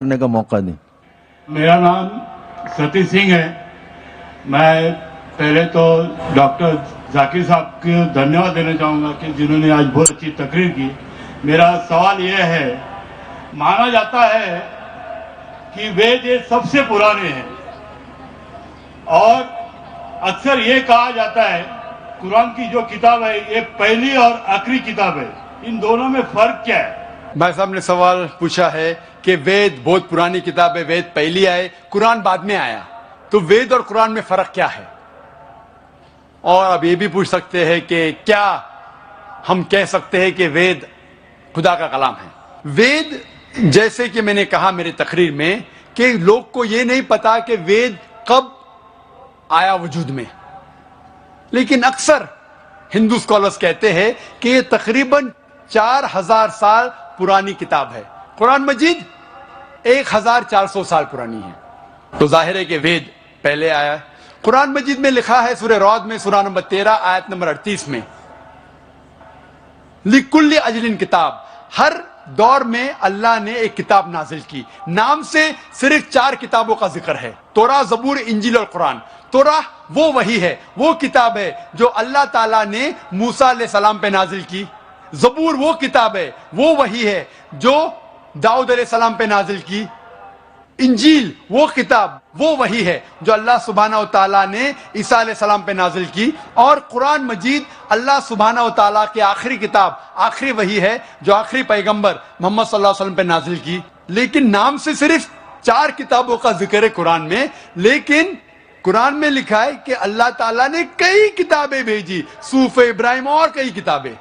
करने का मौका दें। मेरा नाम सतीश सिंह है। मैं पहले तो डॉक्टर जाकिर साहब को धन्यवाद देना चाहूँगा कि जिन्होंने आज बहुत अच्छी तकरीर की। मेरा सवाल यह है, माना जाता है कि वेद ये सबसे पुराने हैं और अक्सर ये कहा जाता है कुरान की जो किताब है ये पहली और आखिरी किताब है, इन दोनों में फर्क क्या है? भाई साहब ने सवाल पूछा है कि वेद बहुत पुरानी किताब है, वेद पहली आए, कुरान बाद में आया, तो वेद और कुरान में फर्क क्या है? और अब ये भी पूछ सकते हैं कि क्या हम कह सकते हैं कि वेद खुदा का कलाम है? वेद, जैसे कि मैंने कहा मेरी तकरीर में, कि लोग को ये नहीं पता कि वेद कब आया वजूद में, लेकिन अक्सर हिंदू स्कॉलर्स कहते हैं कि ये तकरीबन 4000 साल पुरानी किताब है। कुरान मजीद 1400 साल पुरानी है, तो जाहिर है कि वेद पहले आया है। कुरान मजीद में लिखा है सूरह रौद में सूरह नंबर 13 आयत नंबर 38 में, लिकुल्ली अजलिन किताब, हर दौर में अल्लाह ने एक किताब नाजिल की। नाम से सिर्फ 4 किताबों का जिक्र है, तौरात, ज़बूर, इंजील और कुरान। तौरात वो वही है, वो किताब है जो अल्लाह ताला ने मूसा अलैहिस्सलाम पे नाजिल की। ज़बूर वो किताब है, वो वही है जो दाऊद अलैहिस्सलाम पे नाजिल की। इंजील वो किताब, वो वही है जो अल्लाह सुब्हानहू व तआला ने ईसा अलैहिस्सलाम पे नाजिल की। और कुरान मजीद अल्लाह सुब्हानहू व तआला की आखिरी किताब, आखिरी वही है जो आखिरी पैगंबर मोहम्मद सल्लल्लाहु अलैहि वसल्लम पे नाजिल की। लेकिन नाम से सिर्फ 4 किताबों का जिक्र है कुरान में, लेकिन कुरान में लिखा है कि अल्लाह ताला ने कई किताबें भेजी, सूफ इब्राहिम और कई किताबें।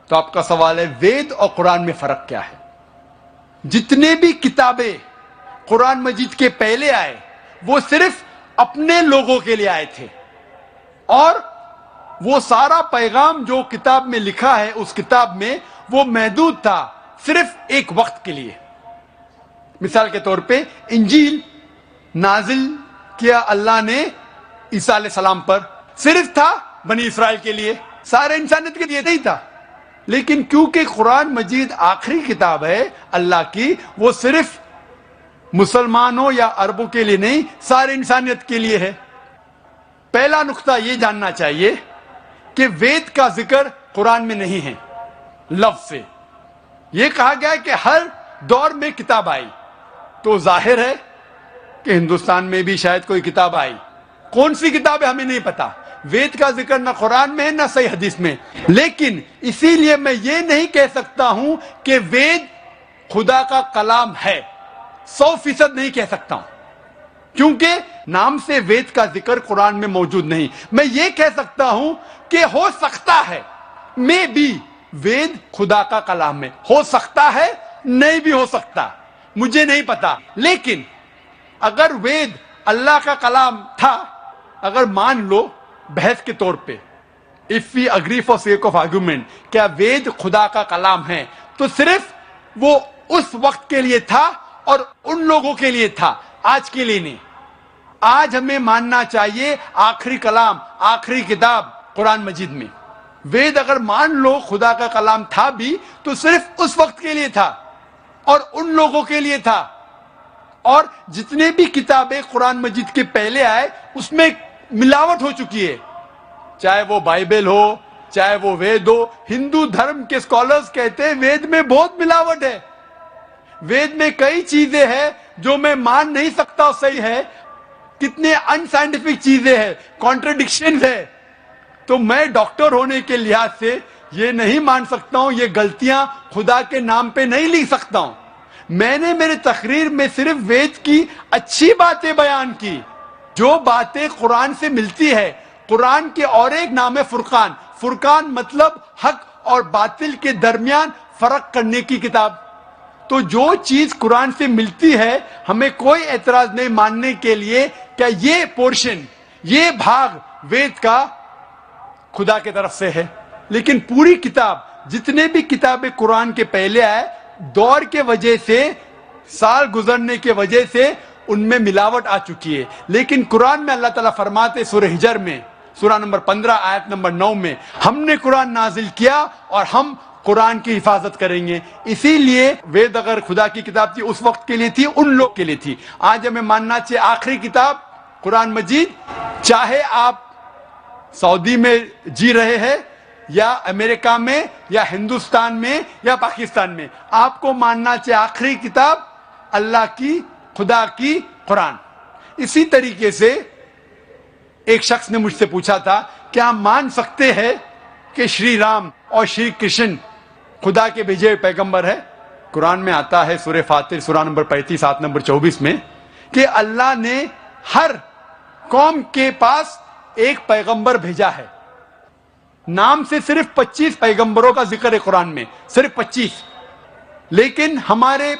तो आपका सवाल है, वेद और कुरान में फर्क क्या है? जितने भी किताबें कुरान मजीद के पहले आए वो सिर्फ अपने लोगों के लिए आए थे, और वो सारा पैगाम जो किताब में लिखा है उस किताब में वो महदूद था सिर्फ एक वक्त के लिए। मिसाल के तौर पे इंजील नाजिल किया अल्लाह ने ईसा अलैहिस्सलाम पर, सिर्फ था बनी इसराइल के लिए, सारे इंसानियत के लिए नहीं था। लेकिन क्योंकि कुरान मजीद आखिरी किताब है अल्लाह की, वो सिर्फ मुसलमानों या अरबों के लिए नहीं, सारे इंसानियत के लिए है। पहला नुक्ता ये जानना चाहिए कि वेद का जिक्र कुरान में नहीं है। लफ्ज से ये कहा गया है कि हर दौर में किताब आई, तो जाहिर है कि हिंदुस्तान में भी शायद कोई किताब आई। कौन सी किताब है हमें नहीं पता। वेद का जिक्र ना कुरान में है ना सही हदीस में। लेकिन इसीलिए मैं ये नहीं कह सकता हूं कि वेद खुदा का कलाम है, 100% नहीं कह सकता हूं, क्योंकि नाम से वेद का जिक्र कुरान में मौजूद नहीं। मैं ये कह सकता हूं कि हो सकता है, मे बी वेद खुदा का कलाम है, हो सकता है, नहीं भी हो सकता, मुझे नहीं पता। लेकिन अगर वेद अल्लाह का कलाम था, अगर मान लो बहस के तौर पे, if we agree for sake of argument, क्या वेद खुदा का कलाम है, तो सिर्फ वो उस वक्त के लिए था और उन लोगों के लिए था, आज के लिए नहीं। आज हमें मानना चाहिए आखिरी कलाम, आखिरी किताब कुरान मजीद में। वेद अगर मान लो खुदा का कलाम था भी, तो सिर्फ उस वक्त के लिए था और उन लोगों के लिए था। और जितने भी किताबें कुरान मजीद के पहले आए उसमें मिलावट हो चुकी है, चाहे वो बाइबल हो, चाहे वो वेद हो। हिंदू धर्म के स्कॉलर्स कहते हैं वेद में बहुत मिलावट है, वेद में कई चीजें हैं जो मैं मान नहीं सकता सही है, कितने अनसाइंटिफिक चीजें हैं, कॉन्ट्रडिक्शन है। तो मैं डॉक्टर होने के लिहाज से ये नहीं मान सकता हूं, ये गलतियां खुदा के नाम पे नहीं लिख सकता हूं। मैंने मेरे तकरीर में सिर्फ वेद की अच्छी बातें बयान की, जो बातें कुरान से मिलती है। कुरान के और एक नाम है फुरकान। फुरकान मतलब हक और बातिल के दरमियान फर्क करने की किताब। तो जो चीज कुरान से मिलती है हमें कोई एतराज नहीं मानने के लिए क्या ये पोर्शन, ये भाग वेद का खुदा की तरफ से है। लेकिन पूरी किताब, जितने भी किताबें कुरान के पहले आए, दौर के वजह से, साल गुजरने के वजह से उनमें मिलावट आ चुकी है। लेकिन कुरान में अल्लाह ताला फरमाते सूरह हिजर में सूरह नंबर 15 आयत नंबर 9 में, हमने कुरान नाजिल किया और हम قرآن کی حفاظت کریں گے. اسی لیے وید اگر خدا کی کتاب تھی اس وقت کے لیے تھی, ان لوگ کے لیے تھی. آج ہمیں ماننا چاہیے آخری کتاب قرآن مجید, چاہے آپ سعودی میں جی رہے ہیں یا امریکہ میں یا ہندوستان میں یا پاکستان میں, آپ کو ماننا چاہیے آخری کتاب اللہ کی, خدا کی قرآن. اسی طریقے سے ایک شخص نے مجھ سے پوچھا تھا کیا ہم مان سکتے ہیں کہ شری رام اور شری کرشن خدا کے بھیجے ہوئے پیغمبر ہے؟ قرآن میں آتا ہے سورہ فاتر سورہ نمبر 35 آیت نمبر 24 میں کہ اللہ نے ہر قوم کے پاس ایک پیغمبر بھیجا ہے. نام سے صرف 25 پیغمبروں کا ذکر ہے قرآن میں, صرف 25. لیکن ہمارے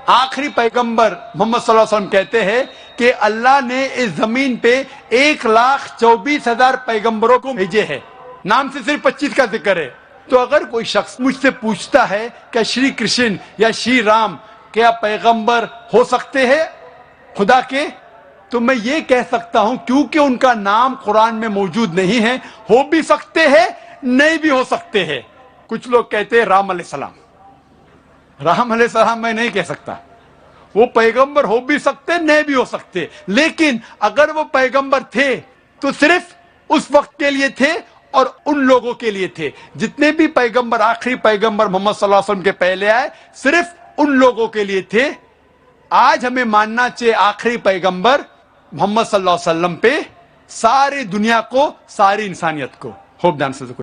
آخری پیغمبر محمد صلی اللہ علیہ وسلم کہتے ہیں کہ اللہ نے اس زمین پہ 1,24,000 پیغمبروں کو بھیجے ہیں. نام سے صرف 25 کا ذکر ہے. تو اگر کوئی شخص مجھ سے پوچھتا ہے کہ شری کرشن یا شری رام کیا پیغمبر ہو سکتے ہیں خدا کے, تو میں یہ کہہ سکتا ہوں کیونکہ ان کا نام قرآن میں موجود نہیں ہے, ہو بھی سکتے ہیں نہیں بھی ہو سکتے ہیں. کچھ لوگ کہتے ہیں رام علیہ السلام, رام علیہ السلام میں نہیں کہہ سکتا, وہ پیغمبر ہو بھی سکتے نہیں بھی ہو سکتے. لیکن اگر وہ پیغمبر تھے تو صرف اس وقت کے لیے تھے اور ان لوگوں کے لیے تھے. جتنے بھی پیغمبر, آخری پیغمبر محمد صلی اللہ علیہ وسلم کے پہلے آئے, صرف ان لوگوں کے لیے تھے. آج ہمیں ماننا چاہیے آخری پیغمبر محمد صلی اللہ علیہ وسلم پہ ساری دنیا کو, ساری انسانیت کو. ہوپ دان سے